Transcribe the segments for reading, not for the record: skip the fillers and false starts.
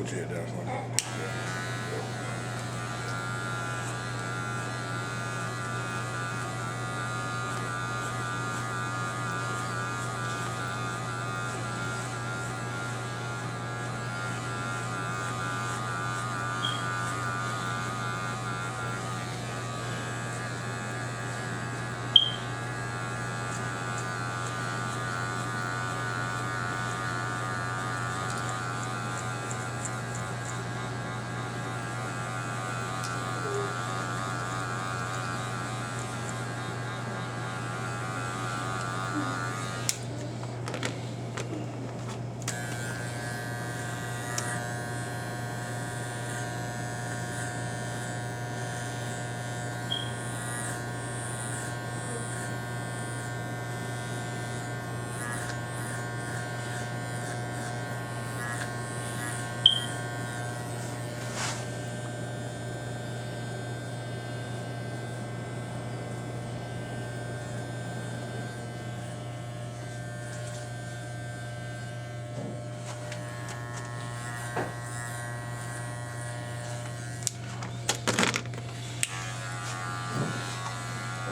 put your head down. Yeah.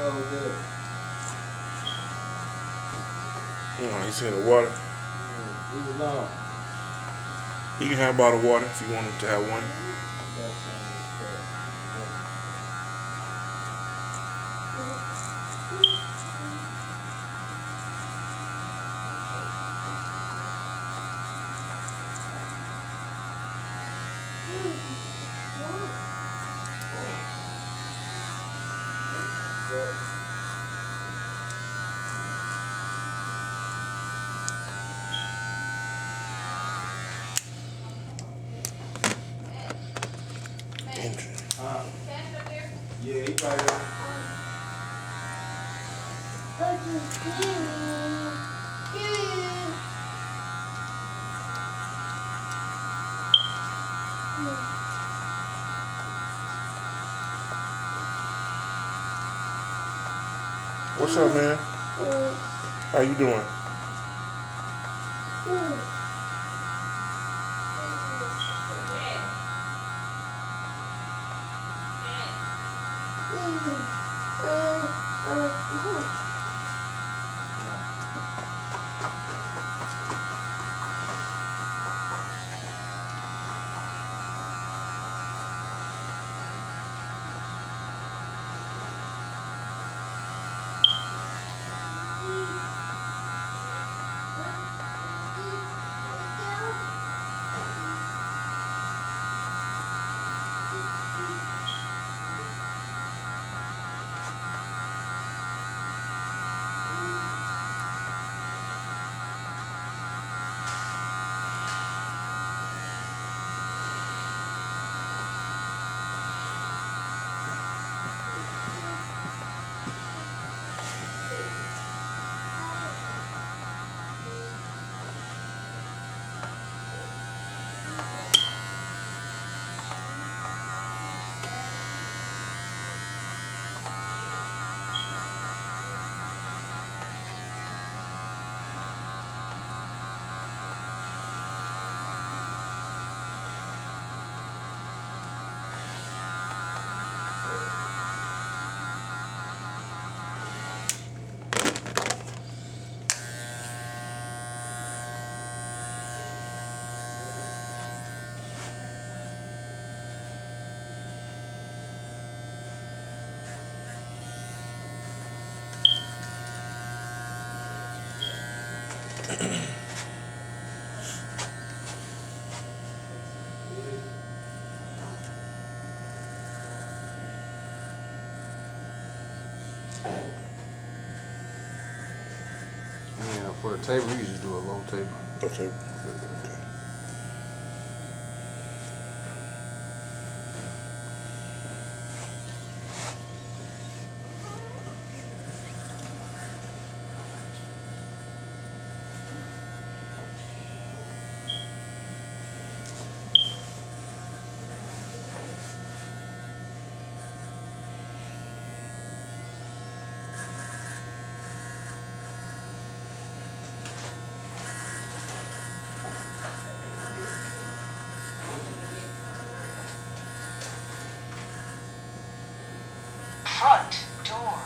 Oh, good. You see the water? Leave it alone. You can have a bottle of water if you wanted to have one. Yeah, he probably will. What's up, man? How you doing? Yeah, for a table, you just do a low table. Okay. Front door.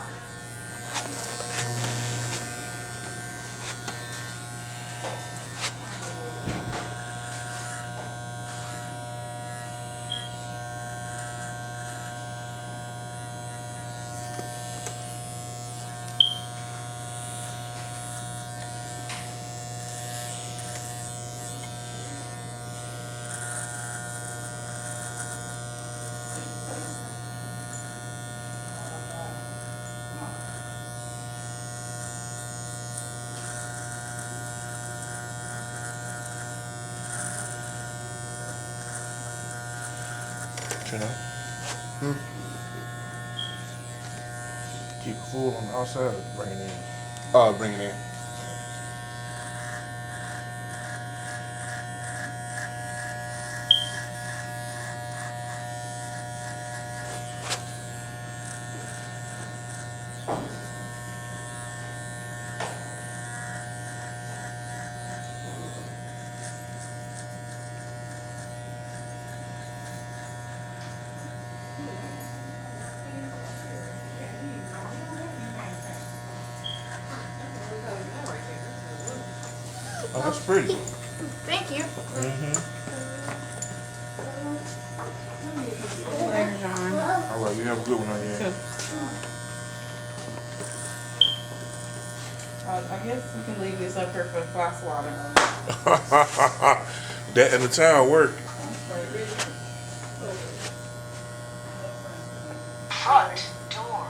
You know? Hmm. Keep it full on the outside or bring it in? Bring it in. Oh, that's pretty. Thank you. Mm-hmm. Later, John. All right, you have a good one on your end. I guess we can leave this up here for a glass of water. That and the towel work. Front door.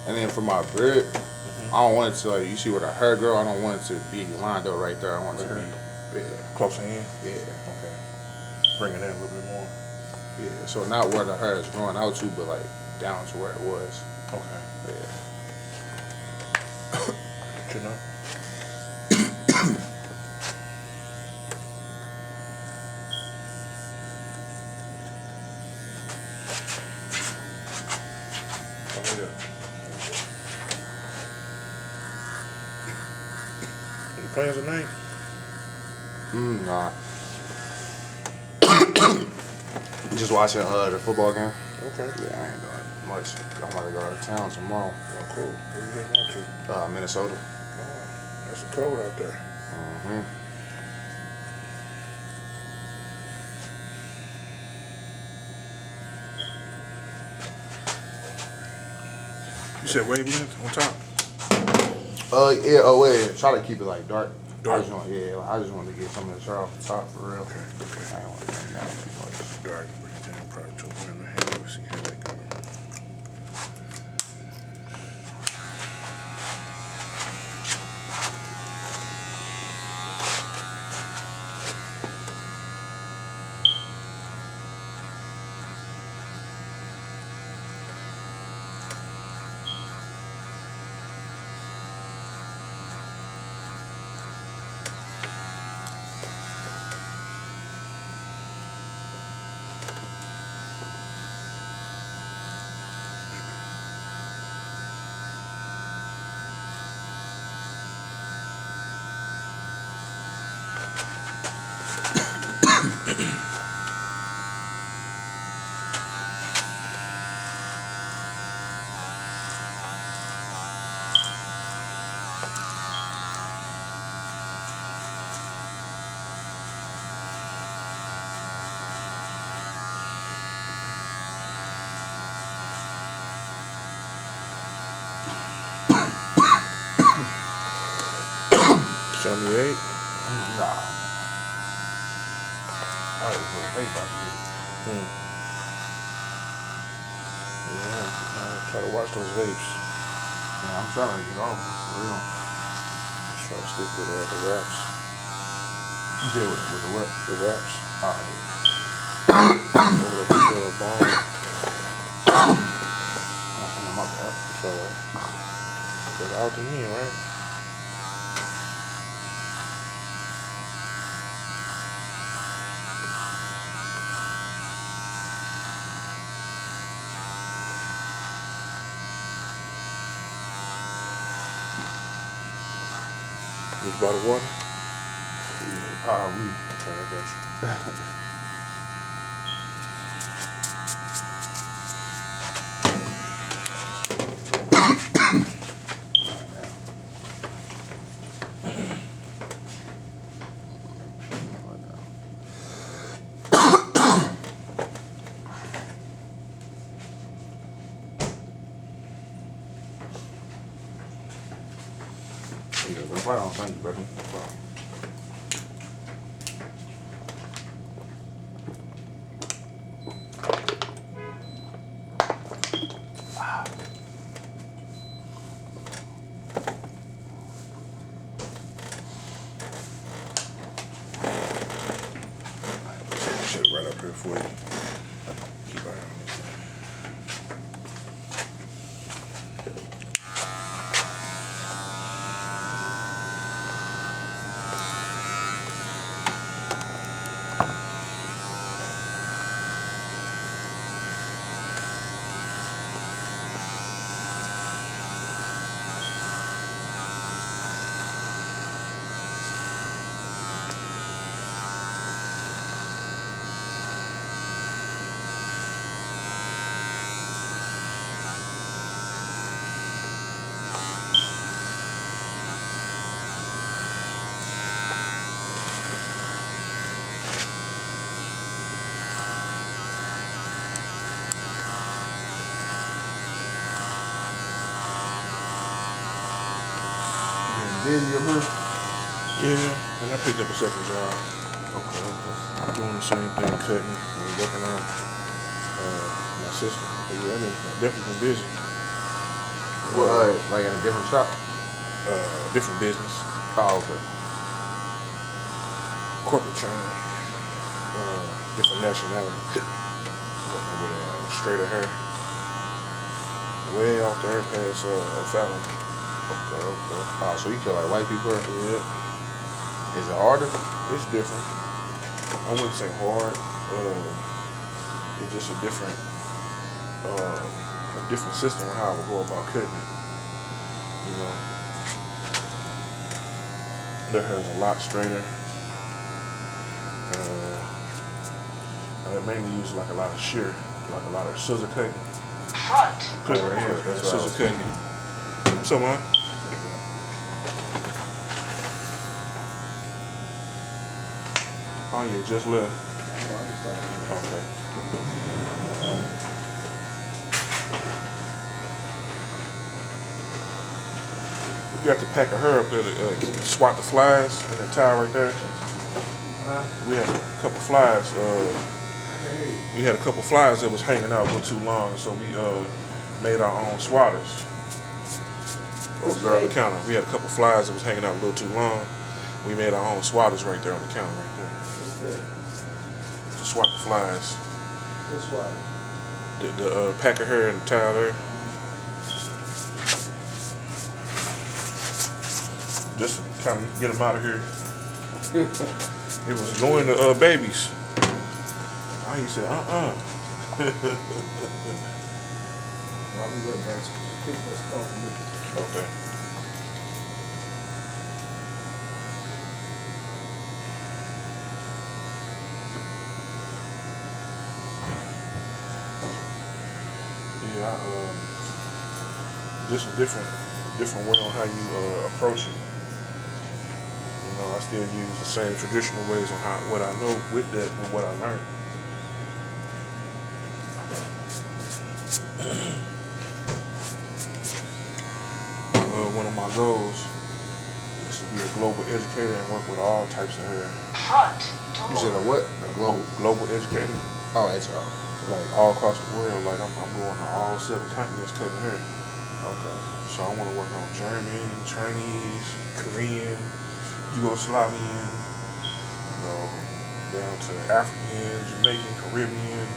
And then for my beard, I don't want it to, like, you see where the hair grow, I don't want it to be lined up right there. I want it to be, Closer in? yeah. Okay. Bring it in a little bit more. Yeah, so not where the hair is growing out to, but like down to where it was. Okay. Yeah. You know? Oh, yeah. Any plans tonight? Nah. Just watching the football game. Okay. Yeah, I ain't doing much. I'm about to go out of town tomorrow. Oh, cool. Where you heading out to? Minnesota. Oh, that's cold out there. Mm-hmm. You said wavelength on top? Yeah, oh wait, try to keep it like dark. Dark. I just want to get some of the shirt off the top for real. Okay. I don't want to bring down too much. Dark, bring it down probably to one and a half. Let's see how that goes. Show me 8. Nah. I was going to think about Hmm. Yeah, try to watch those vapes. Yeah, I'm trying to get off for real. Just try to stick with the wraps. You did with the what? The wraps. Oh, yeah. Over the bomb. I'm up there. So, it's out to me, right? Need a bottle of water? We. Okay, I got you. I don't think, brother. Shit right up here for you. Keep an eye on it. Busy or huh? Yeah, and I picked up a second job. Okay. Doing the same thing, cutting and working on my system. But yeah, I've definitely been busy. Well, like in a different shop? Different business, Oh, okay. corporate chain, different nationality. Working with straighter hair. Way off the hair past Fallon. Okay. Oh, so you feel like white people are? Yeah, Is it harder? it's different. I wouldn't say hard. It's just a different system on how I would go about cutting it. You know, their hair is a lot straighter. I mainly use like a lot of shear, like a lot of scissor cutting. Front Cut door. right here, That's what I was scissor cutting. What's up, man? Oh, you just left. Okay. You got to pack of her up there to swat the flies in the towel right there. We had a couple flies. We had a couple flies that was hanging out a little too long, so we made our own swatters. Over on the counter. We had a couple flies that was hanging out a little too long. We made our own swatters right there on the counter right there. To swat the flies. That's why. The pack of hair and the towel there. Just to kind of get them out of here. It was going to babies. He said, While we were there, people was talking with Okay. Yeah, just a different way on how you approach it. You know, I still use the same traditional ways on what I know with that and what I learned. One of my goals is to be a global educator and work with all types of hair. Front You said door. a what? A Global educator, Oh, that's all. like all across the world. Like I'm going to all 7 continents cutting hair. Okay. So I want to work on German, Chinese, Korean, Yugoslavian, you know, down to African, Jamaican, Caribbean,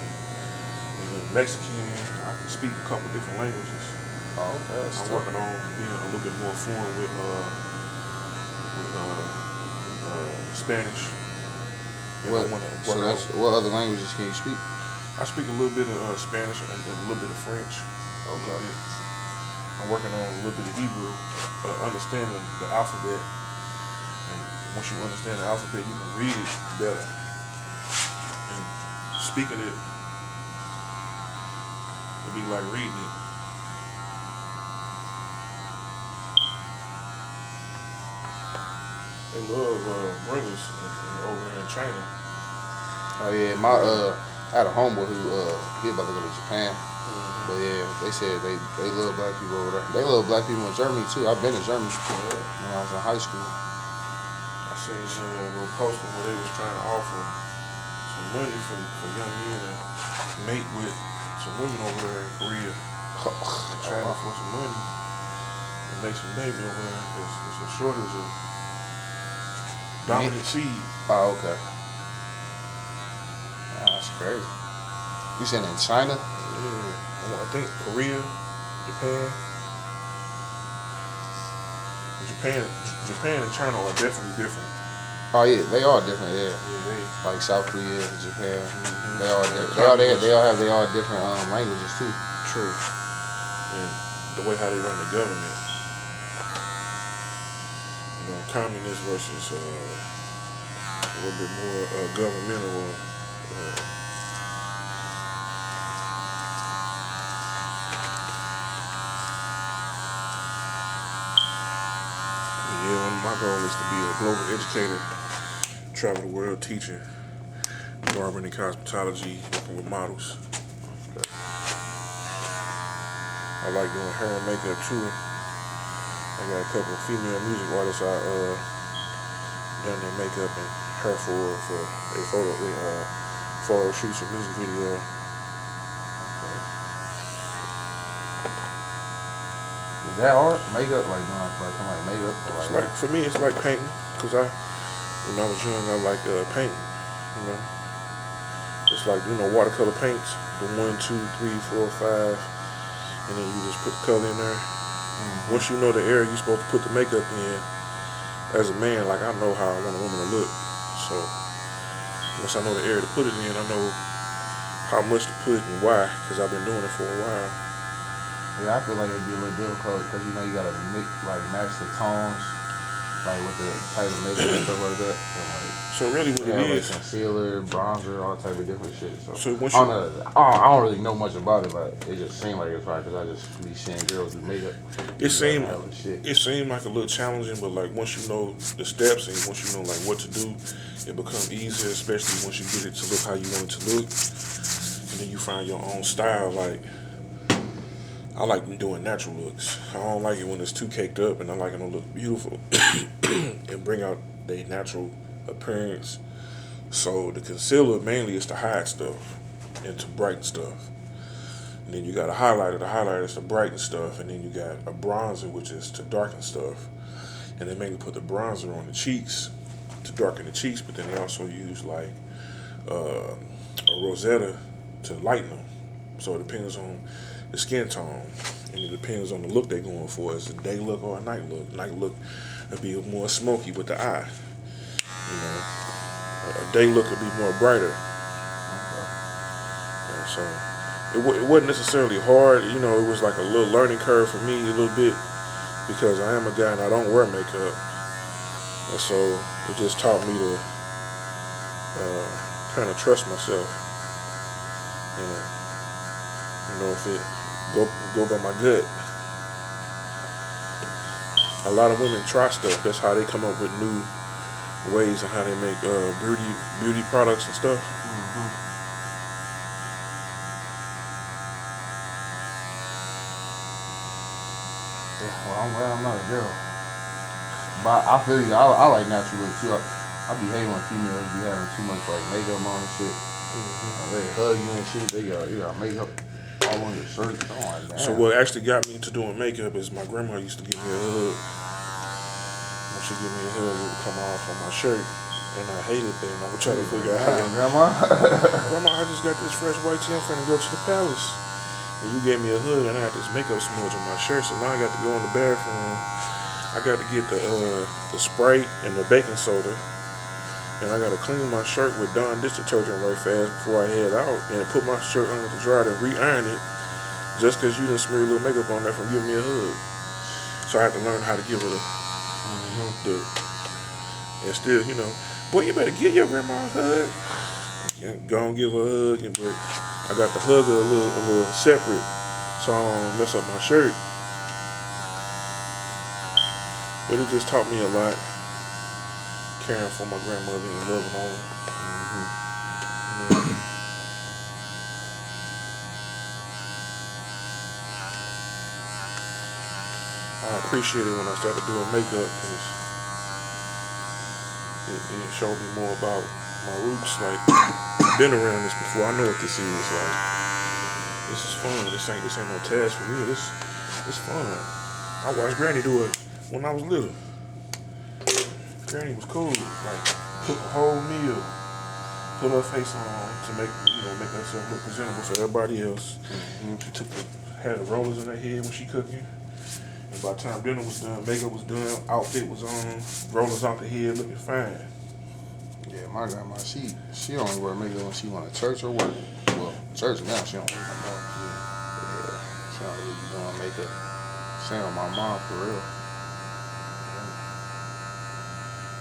and then Mexican. I can speak a couple different languages. Oh, okay. That's I'm tough. working on being a little bit more fluent with Spanish. And I What, wanna so work that's, what other languages can you speak? I speak a little bit of Spanish and a little bit of French. I'm working on a little bit of Hebrew, understanding the alphabet, once you understand the alphabet, you can read it better. And speaking it, it'd be like reading it. They love brothers over there in China. Oh yeah, I had a homeboy who he about to go to Japan. But yeah, they said they love black people over there. They love black people in Germany too. I've been to Germany when I was in high school. I seen a little poster where they was trying to offer some money for young men to mate with some women over there in Korea. Trying for some money and make some baby over there because there's a shortage of dominant seed. Oh, okay. That's crazy. You said in China? Yeah, I think Korea, Japan and China are definitely different. Oh yeah, they are different. Yeah, Yeah, like South Korea, Japan. They all different. Communist. They all have their own different languages too. True. And the way how they run the government. You know, communist versus a little bit more governmental. Yeah, my goal is to be a global educator, travel the world teaching, barbering and cosmetology, working with models. I like doing hair and makeup too. I got a couple of female music artists I done their makeup and hair for their photo shoots or music video. Is that art? Makeup? Like something like makeup? Or It's like, for me, it's like painting, because when I was young, I liked painting, you know. It's like, watercolor paints, the 1, 2, 3, 4, 5, and then you just put the color in there. Once you know the area you're supposed to put the makeup in, as a man, like I know how I want a woman to look. So once I know the area to put it in, I know how much to put and why, because I've been doing it for a while. Yeah, I feel like it'd be a little difficult because you gotta match the tones, like with the type of makeup and stuff like that. So really, what And, it is, concealer, bronzer, all type of different shit. So once I don't really know much about it, but it just seemed like it's right because I just be seeing girls do makeup. it seemed like a little challenging, but like once you know the steps and once you know like what to do, it becomes easier, especially once you get it to look how you want it to look, and then you find your own style. Like I like doing natural looks. I don't like it when it's too caked up, and I like it to look beautiful and bring out their natural appearance. So the concealer mainly is to hide stuff and to brighten stuff. And then you got a highlighter. The highlighter is to brighten stuff, and then you got a bronzer, which is to darken stuff. And they mainly put the bronzer on the cheeks to darken the cheeks, but then they also use like a rosetta to lighten them. So it depends on the skin tone, and it depends on the look they're going for. Is it a day look or a night look? Night look would be more smoky with the eye. A day look would be more brighter. And so it wasn't necessarily hard. It was like a little learning curve for me, a little bit, because I am a guy and I don't wear makeup, and so it just taught me to kind of trust myself. If it go by my gut. A lot of women try stuff. That's how they come up with new ways of how they make beauty products and stuff. Yeah, well, I'm glad I'm not a girl. But I feel you. I like natural look too. I be hating when females be having too much like makeup on and shit. They hug you and shit. You got makeup all on your shirt. I'm like, man. So what actually got me into doing makeup is my grandma used to give me a hug. When she give me a hug, it would come off on my shirt, and I hated that. And I would try to figure out how. Grandma, I just got this fresh white tee. I'm finna go to the palace. And you gave me a hug, and I had this makeup smudge on my shirt. So now I got to go in the bathroom. I got to get the Sprite and the baking soda, and I got to clean my shirt with Dawn dish detergent right fast before I head out, and put my shirt under the dryer and re-iron it, just because you didn't smear a little makeup on there from giving me a hug. So I had to learn how to give it And still, you know, boy, you better give your grandma a hug. Yeah, go and give her a hug, but I got to hug her a little separate, so I don't mess up my shirt. But it just taught me a lot, caring for my grandmother and loving on her. You know, I appreciate it when I started doing makeup because it showed me more about my roots. Like, I've been around this before. I know what this is. Like, this is fun. This ain't no task for me. It's fun. I watched Granny do it when I was little. Granny was cool. Like, cook a whole meal, put her face on to make herself look presentable for everybody else. She had the rollers in her head when she cooking. And by the time dinner was done, makeup was done, outfit was on, rollers out the head, looking fine. Yeah, my grandma, she only wear makeup when she went to church or work. Well, church now she don't wear no more. Yeah, she don't really be doing makeup. Same with my mom for real.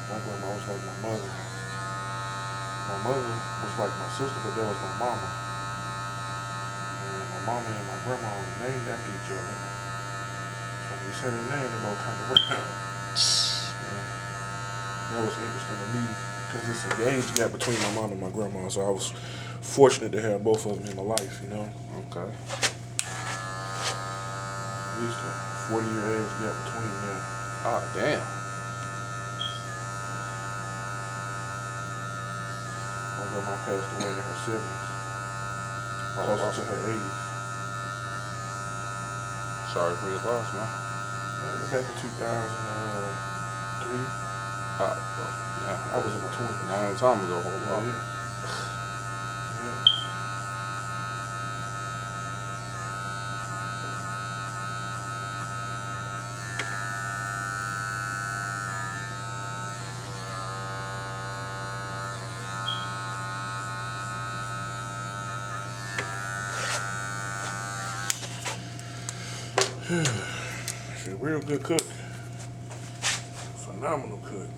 My grandma was like my mother. My mother was like my sister, but that was my mama. And my mama and my grandma were named after each other. So when you say their name, they both kind of work out. That was interesting to me because it's an age gap between my mom and my grandma, so I was fortunate to have both of them in my life, you know. Okay. At least a 40-year age gap between them. Oh, damn. My grandma passed away in her 70s, closer to her 80s. Sorry for your loss, man. Back in 2003, Oh, well, yeah. I was in my 20s. Long time ago, hold on. Yeah. She's a real good cook. Phenomenal cook.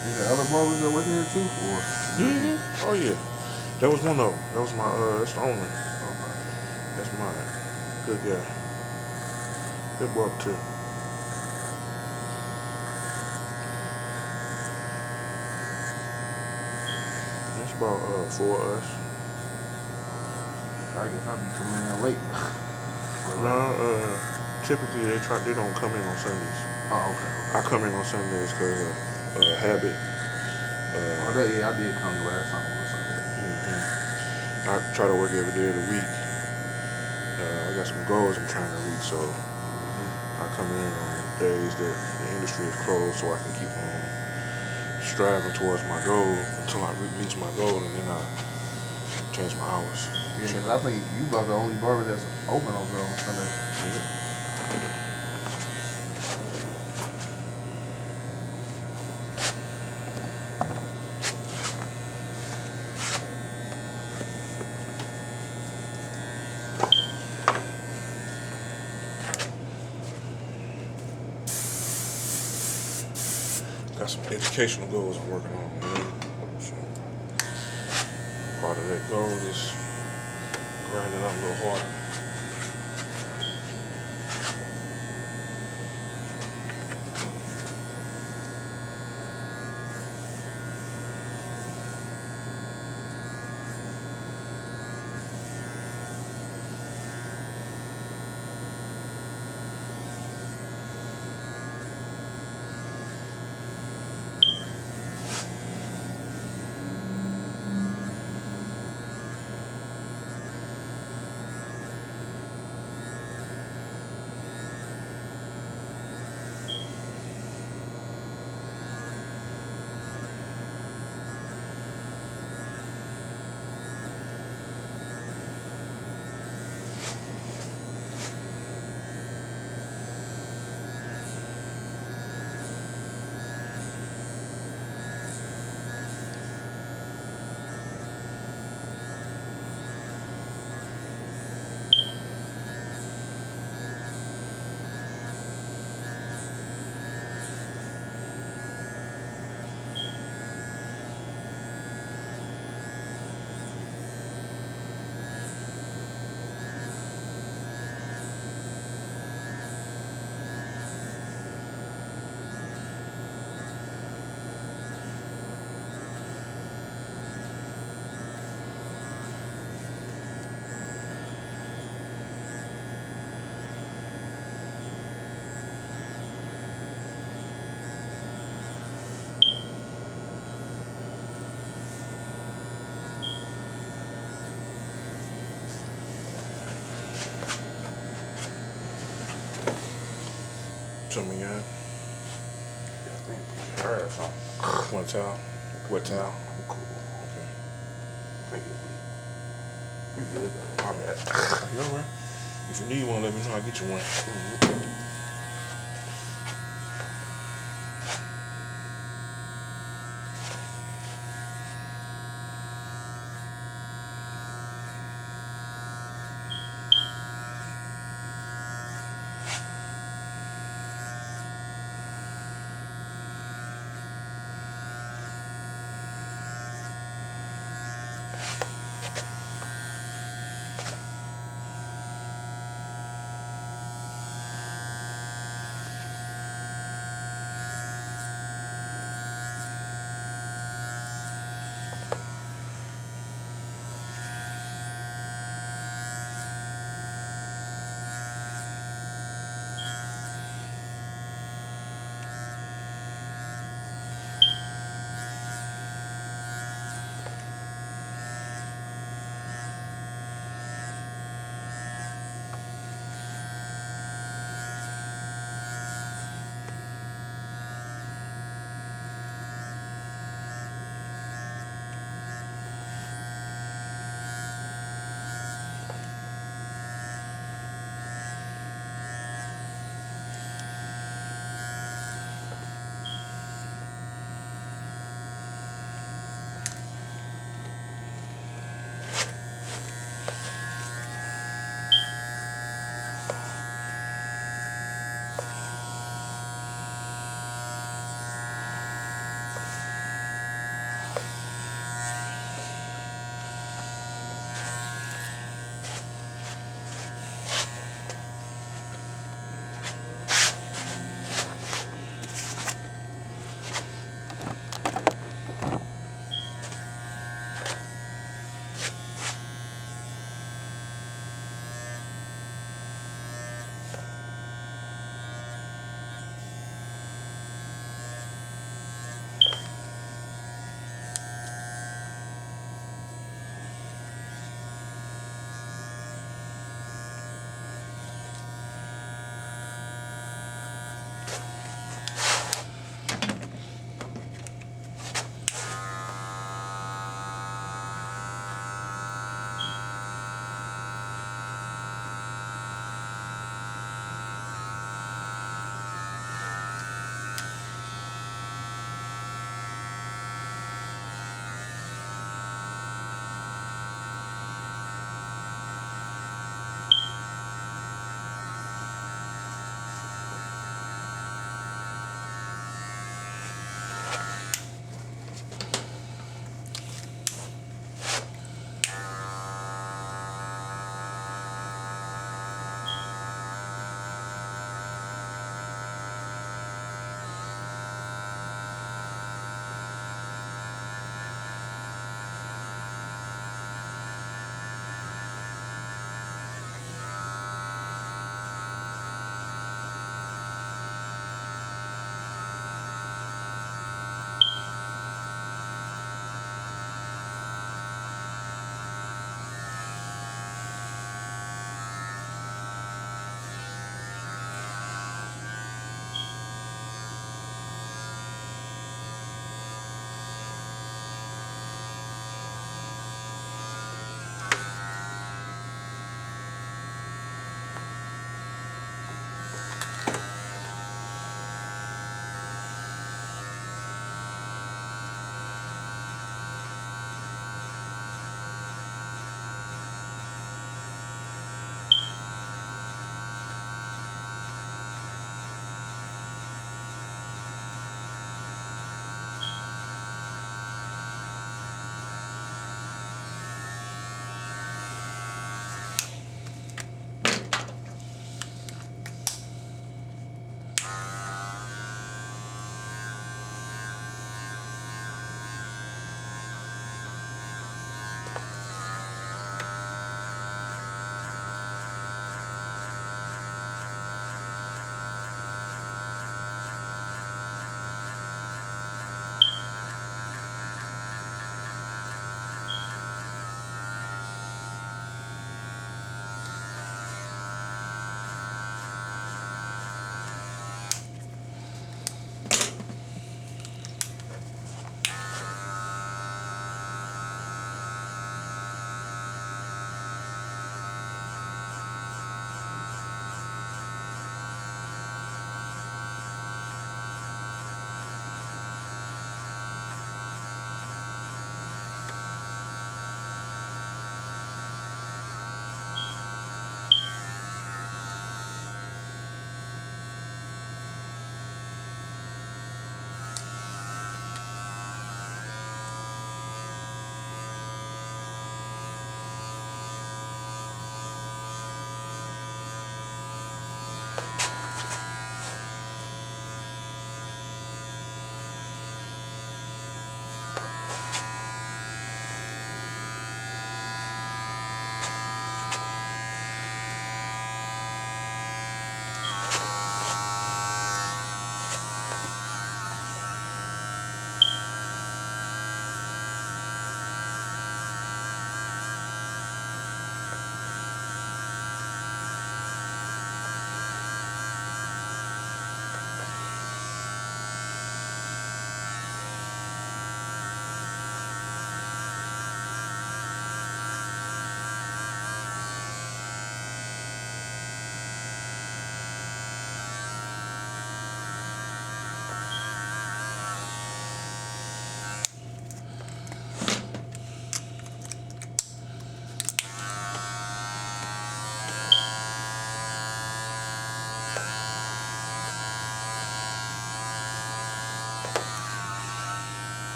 Is there other barbers that work here too, or? Oh yeah, that was one of them. That was my that's the owner. Okay. That's mine. Good guy. Good barber too. That's about four of us. I guess I'll be coming in late. No, typically they don't come in on Sundays. Oh, okay. I come in on Sundays because of habit. Oh, that, yeah, I did come last time on Sunday. I try to work every day of the week. I got some goals I'm trying to reach, so I come in on days that the industry is closed, so I can keep on striving towards my goal until I reach my goal, and then I change my hours. Yeah, because I think you about the only barber that's open over there on Sunday. Got some educational goals I'm working on. So part of that goal is grinding up a little harder. Tell me, yeah. I heard something. One towel. What towel? I'm cool. Okay. Thank you. You good? My bad. You all right? If you need one, let me know. I'll get you one.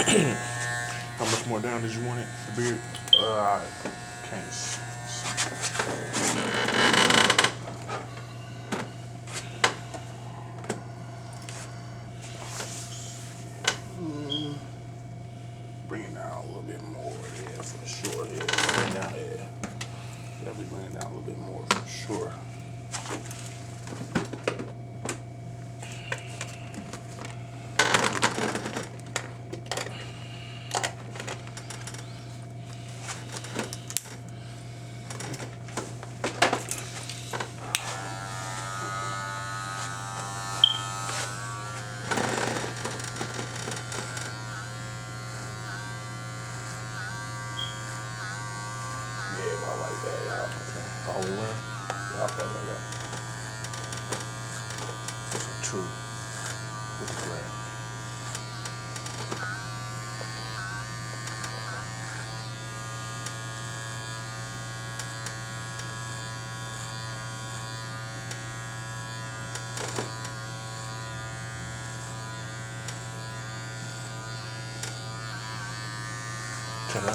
How much more down did you want it? The beard? I can't. Bring it down a little bit more, yeah, for sure. Yeah, bring it down, yeah. Definitely bring it down a little bit more for sure. Yeah, about like that, y'all. All the way around? Y'all feel like that. True. With the grab. Can I?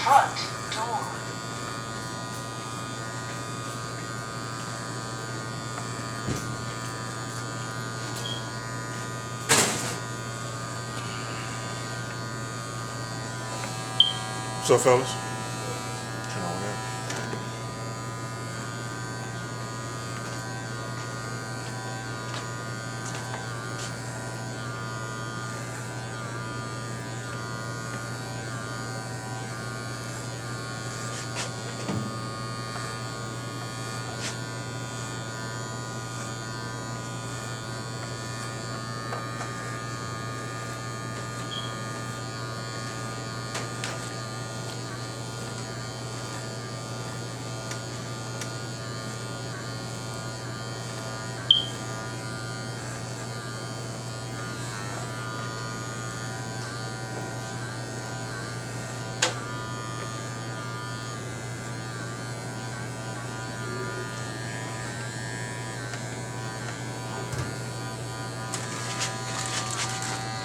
Front door. What's up, fellas? Turn on that.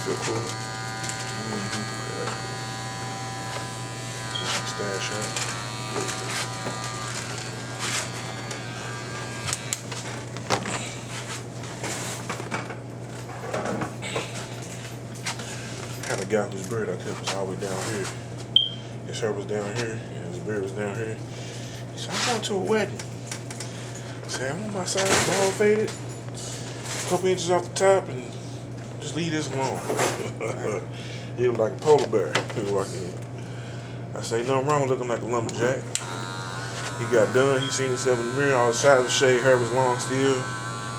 Feel cool. Stash up. Had a guy whose beard I kept was all the way down here. His hair was down here, and his beard was down here. He said, I'm going to a wedding. I said, I want my sides bald faded, a couple inches off the top, and just leave this alone. He was like a polar bear. He was walking in. I say, nothing wrong with looking like a lumberjack. He got done. He seen himself in the mirror. All the sides of the shade hair was long still.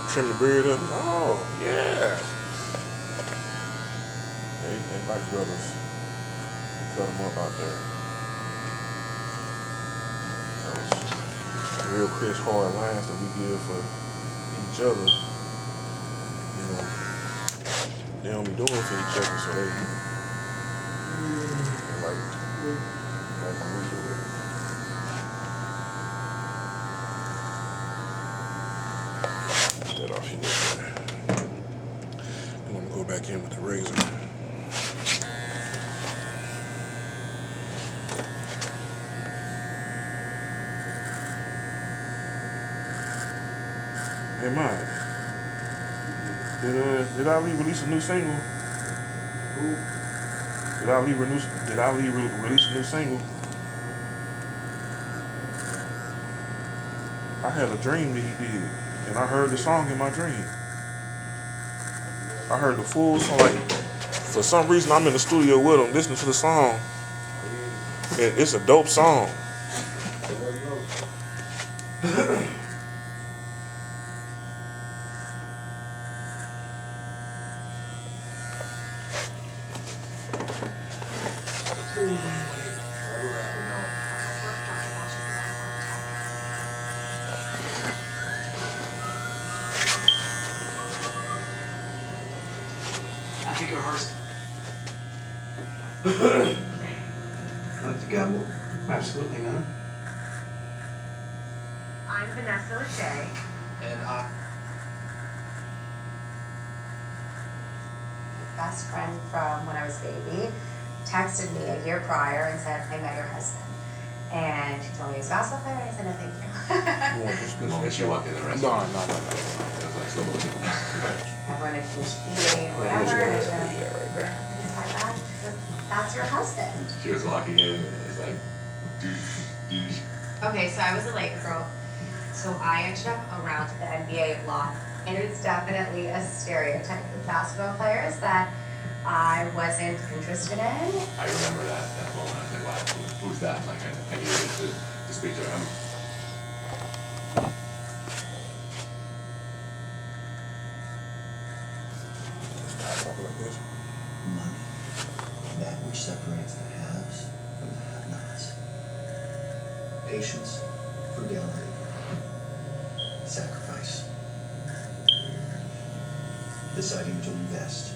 Trim the beard up. Oh, yeah. They like brothers. We cut them up out there. Those real crisp, hard lines that we give for each other. You know, they don't be doing it for each other, so they like when we do it. Get that off here. I'm gonna go back in with the razor. Hey, Mike. Did I release a new single? Did Ali release a new single? I had a dream that he did, and I heard the song in my dream. I heard the full song. Like, for some reason, I'm in the studio with him, listening to the song, and it's a dope song. I think it hurts. Like to gamble? Absolutely not. I'm Vanessa Lachey. And Best friend from when I was a baby texted me a year prior and said, I met your husband. And she told me he was a basketball player, and I said, no, thank you. the moment you walk in the restaurant. No. Everyone had finished eating, whatever, and I said, that's your husband. She was walking in and it was like, Okay, so I was a Laker girl. So I ended up around the NBA a lot. And it's definitely a stereotype of basketball players that I wasn't interested in. I remember that moment. I was like, wow, who's that? Like, I needed to speak to him. Money, that which separates the haves from the have-nots. Patience, frugality, sacrifice. Deciding to invest.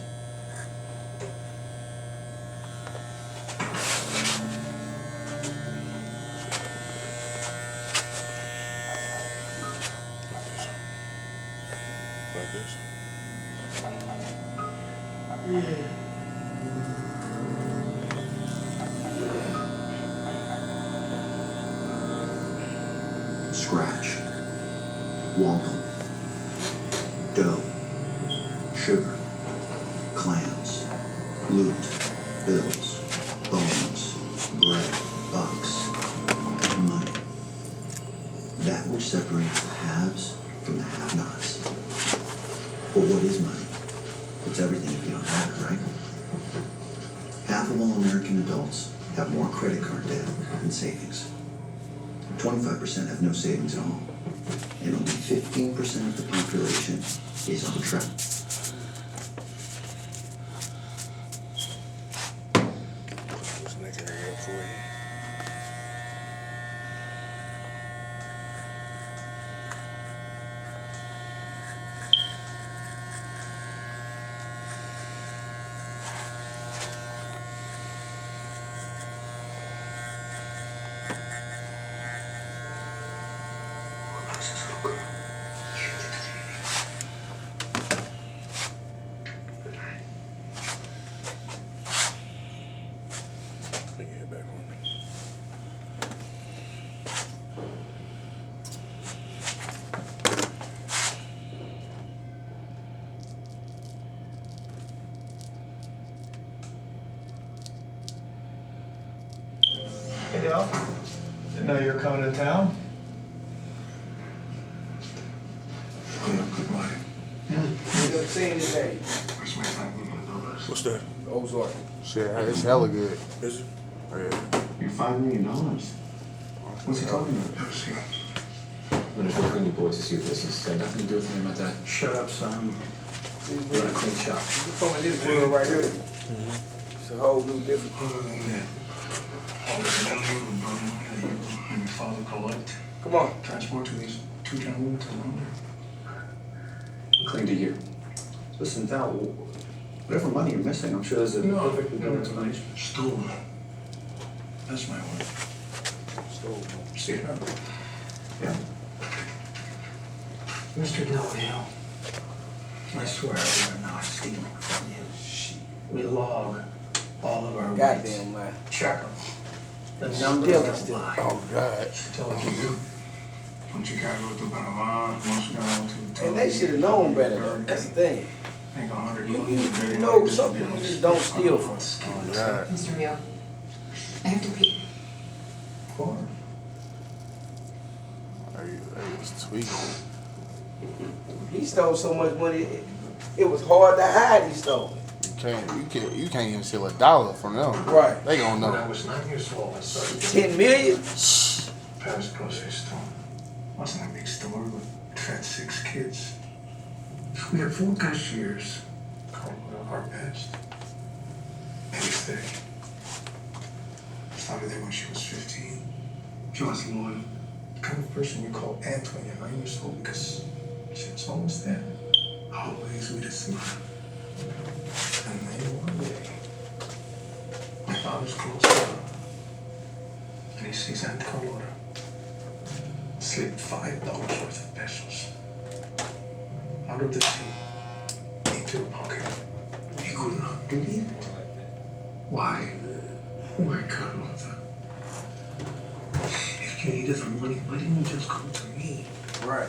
Like this. Scratch, wampum, dough, sugar, clams, loot, bills, bones, bread, bucks, money. That which separates the haves from the have-nots. But what is money? It's everything if you don't have it, right? Half of all American adults have more credit card debt than savings. 25% have no savings at all. And only 15% of the population is on track. This neck area up for you. Bring your head back on me. Hey, Dale. Didn't know you were coming to town. Good morning. Good seeing you today. Where's my family dollars? What's that? Ozark. Shit, it's hella good. Is it? Oh, yeah. Your $5 million. What's he talking about? I'm gonna go bring you boys to see if this has nothing to do with me about that. Shut up, son. We're in a clean shop. You come in this world right here. It's a whole new different. All the money and your father collect. Come on. Transport to these two gentlemen to London. Clean to you. Listen, Val, whatever money you're missing, I'm sure there's a perfectly good explanation. Stole. That's my word. See it? Yeah. Mr. Del Rio, I swear we're not stealing from you. We log all of our rates. Goddamn man. Check them. The numbers don't lie. Oh, God. Tell it to you. From Chicago to Panama, Moscow to And they should have known better though. That's the thing. Ain't 100 years. You know, some people just don't steal from. Oh, God. Mr. Rio, I have to pee. What? Hey, it's tweaking. He stole so much money, it was hard to hide he stole it. You can't even steal $1 from them. Right. They gonna When I know. was 9 years old, I started 10 million? Paris grocery store. Wasn't a big store, but it fed 6 kids. We had 4 cashiers. Called our best. And we stayed. Started there when she was 15. She was loyal. The kind of person you call Aunt when you're 9 years old because she was always there. Always with a smile. And then one day, my father's close door. And he sees Aunt Carlota slip $5 worth of pesos out of the sea into a pocket. He could not believe it. Why? Why, Carlota? If you needed the money, why didn't you just come to me? Right.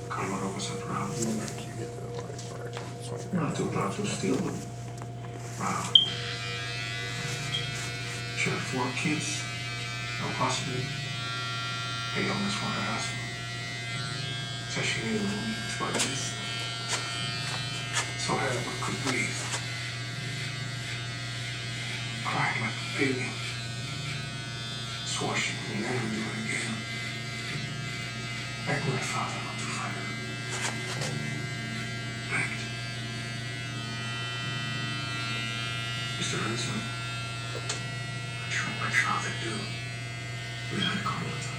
Carlota was a proud woman. Not too proud to steal, but proud. She had 4 kids, no hospital. The youngest one her husband. Said she needed money to buy this. So Herbert could breathe. Cried like a baby. Swore she would never do it again. Begged my father not to fight her. Begged. Mr. Ransom, I'm sure my father do. We had Carlota.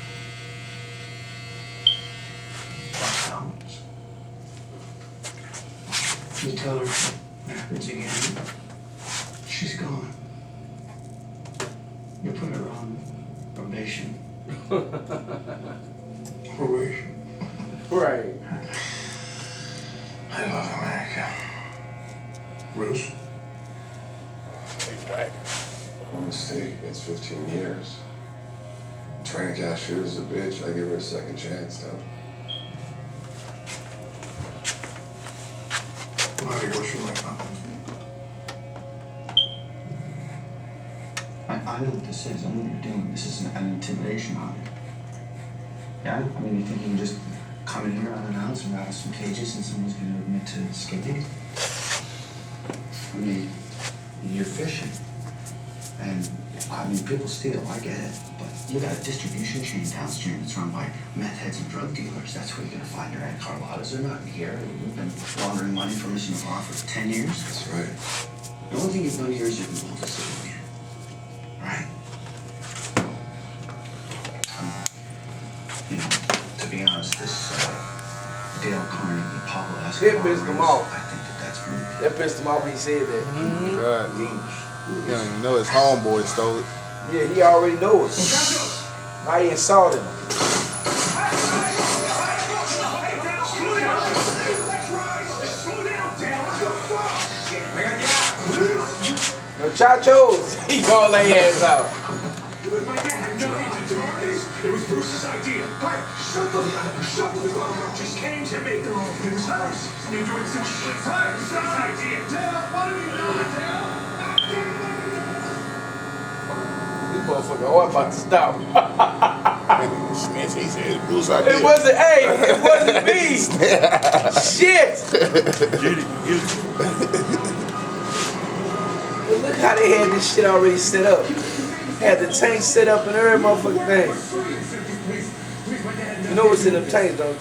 Sounds. You tell her it happens again. She's gone. You put her on probation. Probation. Right. I love America. Bruce? Mistake. It's 15 years. Training cashier is a bitch. I give her a second chance, though. Why do you wish you like that? I know what this is. I know what you're doing. This is an intimidation audit. Yeah? I mean, you think you can just come in here unannounced and rattle some cages and someone's going to admit to skipping? I mean, you're fishing. And, I mean, people steal. I get it. But you got a distribution chain downstream that's run by meth heads and drug dealers. That's where you're going to find your Aunt Carlotta's. They're not in here. You've been laundering money from us in the bar for 10 years. That's right. The only thing you've done here is you've been able to civilian. Right? You know, to be honest, this Dale Carnegie, Pablo Escobar. It pissed him off. I think that's pretty. That pissed him off when he said that. God. You don't even know his homeboy stole it. Yeah, he already knows. Now he insulted him. No chachos. He gonna lay ass out. It was Bruce's idea. Quiet. Shut the fuck up. Just came to me. It was hers. You're doing some shit. It's hers idea. Dale, what are you doing, Dale? This motherfucker, oh, I'm about to stop. He said Bruce idea. It wasn't, hey, it wasn't me. Shit. Well, look how they had this shit already set up. Had the tank set up and every motherfucking thing. You know what's in them tanks, don't you?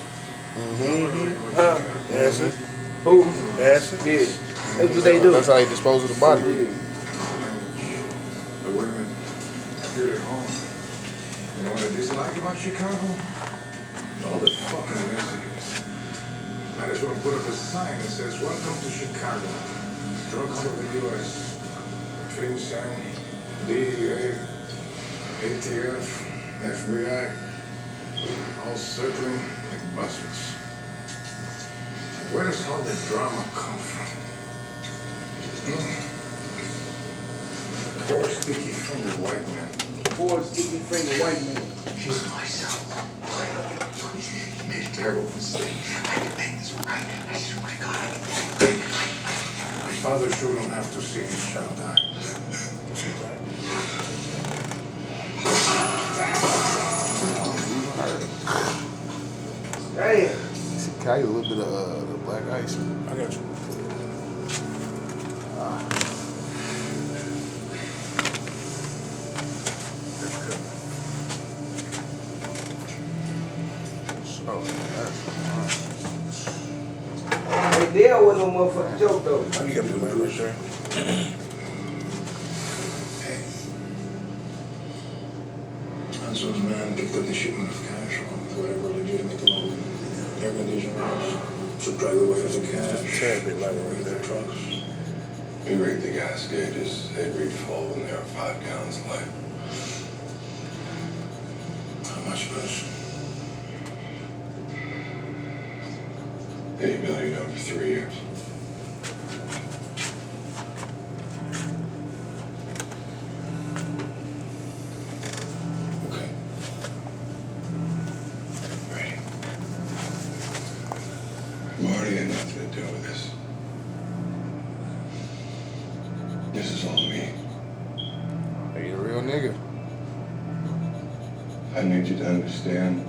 Mm-hmm. Huh? Acid. Who? Acid. Yeah. That's what they do. That's how they dispose of the body. But wait a minute. You're at home. You know what I dislike about Chicago? All the fucking Mexicans. Might as well put up a sign that says, "Welcome to Chicago. Drugs of the U.S. FinCEN, DEA, ATF, FBI, all circling like buzzards." Where does all the drama come from? Poor sticky finger white man. Poor sticky finger white man. She's myself. Meditate. terrible mistake. I can make this right. I swear to God, I can make it. Father shouldn't have to see his child die. Damn. Can I get a little bit of the black ice? I got you. Oh, that's Hey, Dale wasn't no motherfucking joke though. I kept it right there. Hey. Hanso's man picked up the shipment of cash on whatever legitimate loan. Air conditioners, subtract the weight of the cash. Tad bit lighter right weight of the there. trucks. We rigged the gas gauges. They'd read full when they were 5 gallons light. How much was? 8 million over 3 years. Okay. Ready? Marty had nothing to do with this. This is all me. Hey, you a real nigga. I need you to understand.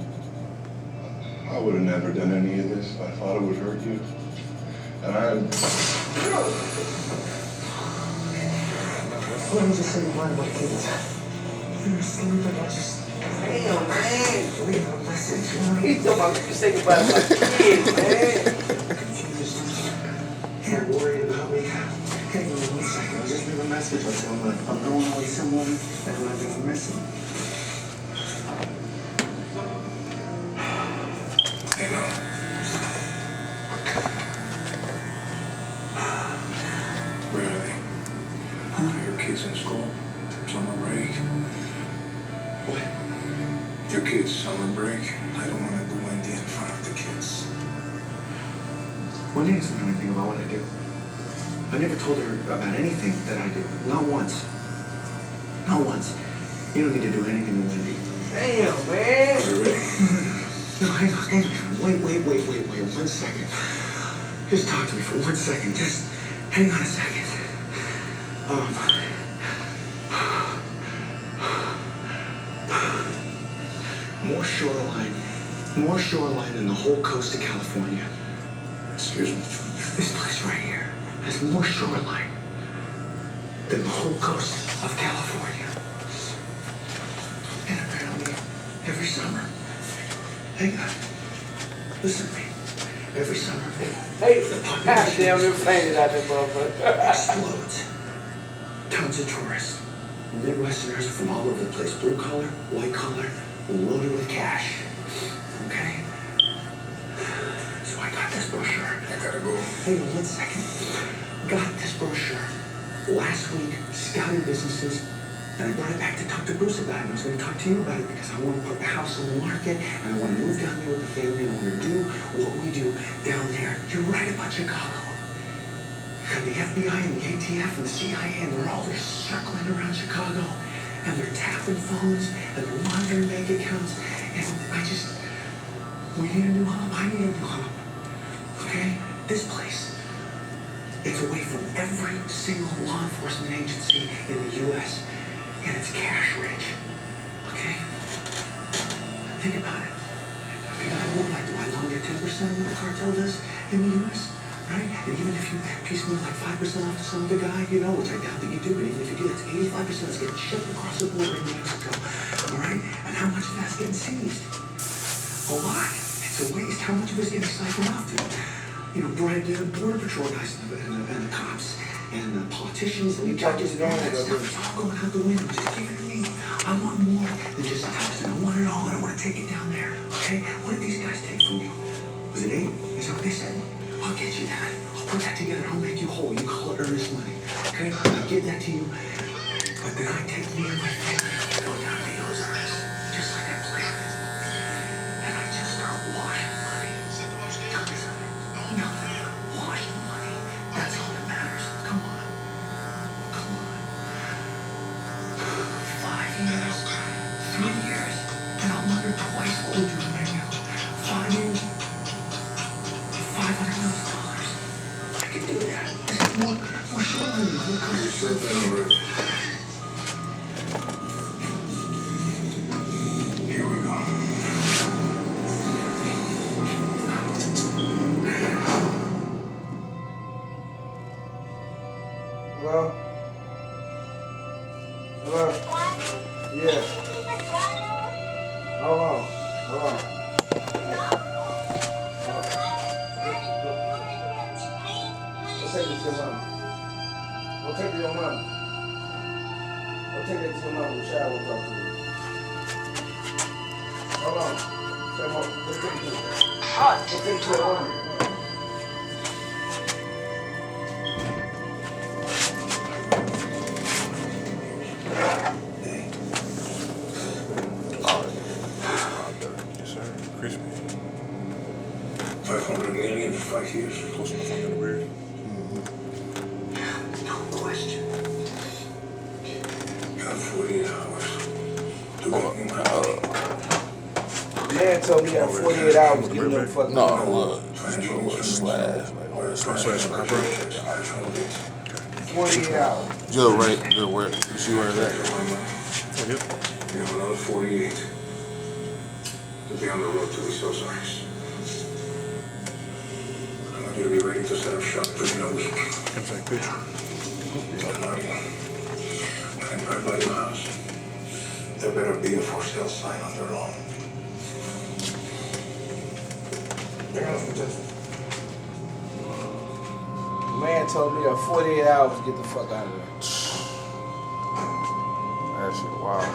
I would have never done any of this if I thought it would hurt you. And Let me just say goodbye to my kids. You're asleep and I just Damn, man. leave a message. He's talking about you say goodbye to my kids, man. Confused. You're worried about me. Hang on 1 second. I'll just leave a message. I'll tell them I'm going out with someone and I'm not going to miss him. Hang on. Where are they? Are your kids in school? Summer break? What? Your kids' summer break? I don't want to do Wendy in front of the kids. Wendy doesn't know anything about what I do. I never told her about anything that I do. Not once. Not once. You don't need to do anything to Wendy. Damn, man. Are you ready? No, hang on. Wait 1 second. Just talk to me for 1 second. Just hang on a second. More shoreline than the whole coast of California. Excuse me. This place right here has more shoreline than the whole coast of California. And apparently, every summer, hang on, listen to me. Every summer, Hey, the God damn, they're fainted out there, motherfucker. explodes. Tons of tourists, Midwesterners from all over the place, blue collar, white collar, loaded with cash. Okay? So I got this brochure. I gotta go. Hang on 1 second. Got this brochure last week, scouting businesses, and I brought it back to talk to Bruce about it. I was going to talk to you about it because I want to put the house on the market, and I want to move down there with the family, and I want to do what we do down there. You're right about Chicago. And the FBI and the ATF and the CIA, and they're all just circling around Chicago, and they're tapping phones, and they're monitoring bank accounts, and we need a new home. I need a new home. Okay? This place, it's away from every single law enforcement agency in the U.S., and it's cash rich. Okay? Think about it. Okay, do I loan you 10% of what the cartel does in the U.S.? Right? And even if you piecemeal like 5% off to some other guy, you know, which I doubt that you do, but even if you do, it's 85% that's getting shipped across the border in Mexico. All right? And how much of that's getting seized? A lot. It's a waste. How much of it's getting siphoned off to? You know, bribed border patrol guys and the cops and the politicians and the judges and all that stuff. It's all going out the window. Just give it to me. I want more than just a thousand. I want it all, and I want to take it down there. Okay? What did these guys take from you? Was it 8? Is that what they said? I'll get you that. I'll put that together. I'll make you whole. You call it earnest money. Okay? I'll give that to you. But then I take me and my family and go down to the Ozarks, just like I planned it. And I just start washing money. Nothing. Washing money. That's all that matters. Come on. Come on. 5 years. 3 years. And I'm under twice older right now. 5 years. serpent already. Here we go. Hello? Hello? Yeah. Hold on. Hold on. Go take it to your mama. Go take it to your mama. Go take it to your mama. The shower will talk to you. Hold on. Say, Mom, go take it to her. Go take it to your mama. Yes, sir. Crispy. 500 million for 5 years. Close enough on the beard. No question. You have 48 hours to get me my money. Man told me I had 48 hours to get them fucking No, money. look. Slash. Slash my bro. 48 hours. Joe, right? Good work. You see where it's at? Yep. You have another 48 to be on the road to these Ozarks. I want you to be ready to set up shop within a week. Can take a picture. Tonight, when I drive by your house, there better be a for sale sign on their lawn. Man told me I had 48 hours to get the fuck out of there. That shit wild.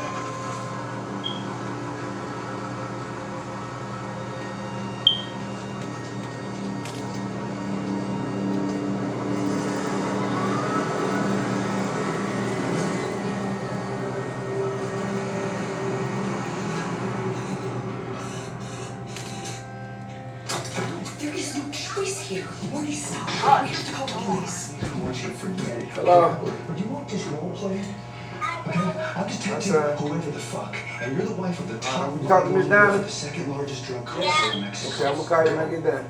There is no choice here. Lisa, we have to call the police. I want you to forget it. Hello? But you want this role play? Okay, I'm detective That's, whoever the fuck, and you're the wife of the top you talk to Miss lawyer Diamond? for the second largest drug cartel in Mexico. Okay, I'm gonna call you when I get done.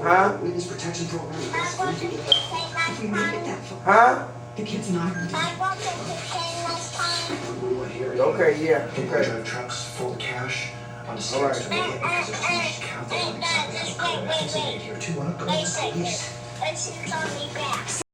Huh? Witness protection program. If we make it that far, Huh? the kid's not going to die. We want here. Okay, yeah. Can Okay. drive trucks full of cash on the All right. streets to make it because there's too much to count. They don't exactly have a code of ethics in here too. Wanna go to the police? Let's see, it's on me back.